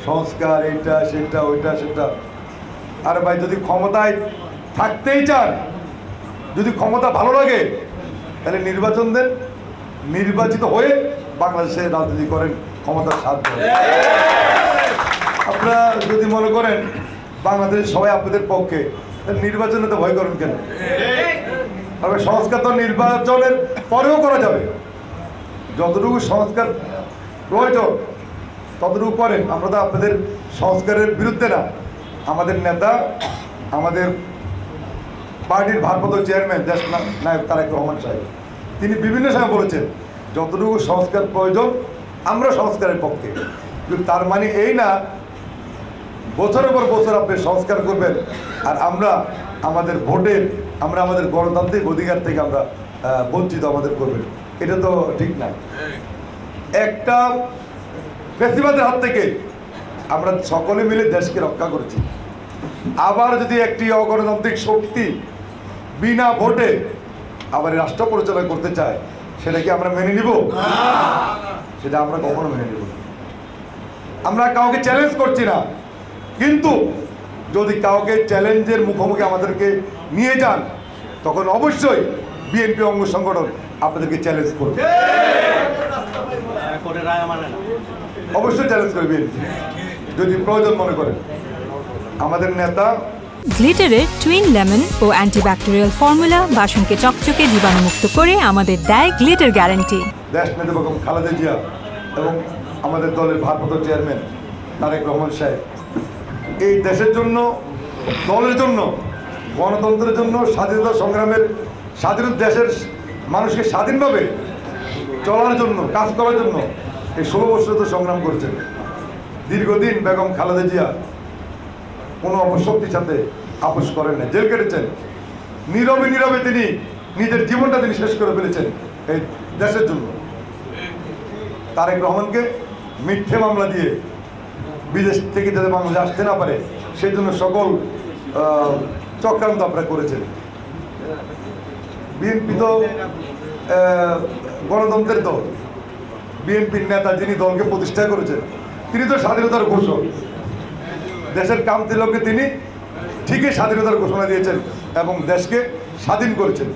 সংস্কার, এইটা সেটা ওইটা সেটা। আরে ভাই, যদি ক্ষমতায় থাকতেই চান, যদি ক্ষমতা ভালো লাগে, তাহলে নির্বাচন দেন, নির্বাচিত হয়ে বাংলাদেশে রাজনীতি করেন, ক্ষমতার স্বাদ দেন। আপনারা যদি মনে করেন বাংলাদেশ সবাই আপনাদের পক্ষে, তাহলে নির্বাচনে তো ভয় করেন কেন? তবে সংস্কার তো নির্বাচনের পরেও করা যাবে, যতটুকু সংস্কার প্রয়োজন ততটুকু করেন। আমরা তো আপনাদের সংস্কারের বিরুদ্ধে না। আমাদের নেতা, আমাদের পার্টির ভারপ্রাপ্ত চেয়ারম্যান দেশ নায়ক তারেক রহমান সাহেব, তিনি বিভিন্ন সময় বলেছেন যতটুকু সংস্কার প্রয়োজন আমরা সংস্কারের পক্ষে। কিন্তু তার মানে এই না বছরের পর বছর আপনি সংস্কার করবেন আর আমরা আমাদের ভোটের, আমরা আমাদের গণতান্ত্রিক অধিকার থেকে আমরা বঞ্চিত আমাদের করবেন, এটা তো ঠিক না। একটা ফ্যাসিবাদের হাত থেকে আমরা সকলে মিলে দেশকে রক্ষা করেছি। আবার যদি একটি অগণতান্ত্রিক শক্তি বিনা ভোটে আবার রাষ্ট্র পরিচালনা করতে চায়, সেটা কি আমরা মেনে নিব? সেটা আমরা কখনো মেনে নিব না। আমরা কাউকে চ্যালেঞ্জ করছি না, কিন্তু যদি কাউকে চ্যালেঞ্জের মুখোমুখি আমাদেরকে নিয়ে যান, তখন অবশ্যই বিএনপি অঙ্গ সংগঠন আপনাদেরকে চ্যালেঞ্জ করবে, অবশ্যই চ্যালেঞ্জ করবে বিএনপি যদি প্রয়োজন মনে করেন। আমাদের নেতা গ্লিটারের টুইন লেমন ও অ্যান্টিব্যাকটেরিয়াল ফর্মুলা বাসনকে চকচকে জীবাণুমুক্ত করে আমাদের দেয় গ্লিটার গ্যারান্টি। দেশ নেতা বেগম খালেদা জিয়া এবং আমাদের দলের ভারপ্রাপ্ত চেয়ারম্যান তারেক রহমান সাহেব এই দেশের জন্য, দলের জন্য, গণতন্ত্রের জন্য, স্বাধীনতা সংগ্রামের, স্বাধীন দেশের মানুষকে স্বাধীনভাবে চলার জন্য, কাজ করার জন্য এই 16 বছর তো সংগ্রাম করেছেন। দীর্ঘদিন বেগম খালেদা জিয়া কোনো অপশক্তির সাথে আপোষ করেন না, জেল কেটেছেন। নীরবে নীরবে তিনি নিজের জীবনটা তিনি শেষ করে ফেলেছেন এই দেশের জন্য। তারেক রহমানকে মিথ্যে মামলা দিয়ে বিদেশ থেকে যাতে বাংলাদেশে আসতে না পারে সেই জন্য সকল চক্রান্ত আপনারা করেছেন। বিএনপি তো গণতন্ত্রের দল, বিএনপির নেতা যিনি দলকে প্রতিষ্ঠা করেছেন তিনি তো স্বাধীনতার ঘোষক। দেশের কাম তিলককে তিনি ঠিকই স্বাধীনতার ঘোষণা দিয়েছেন এবং দেশকে স্বাধীন করেছেন।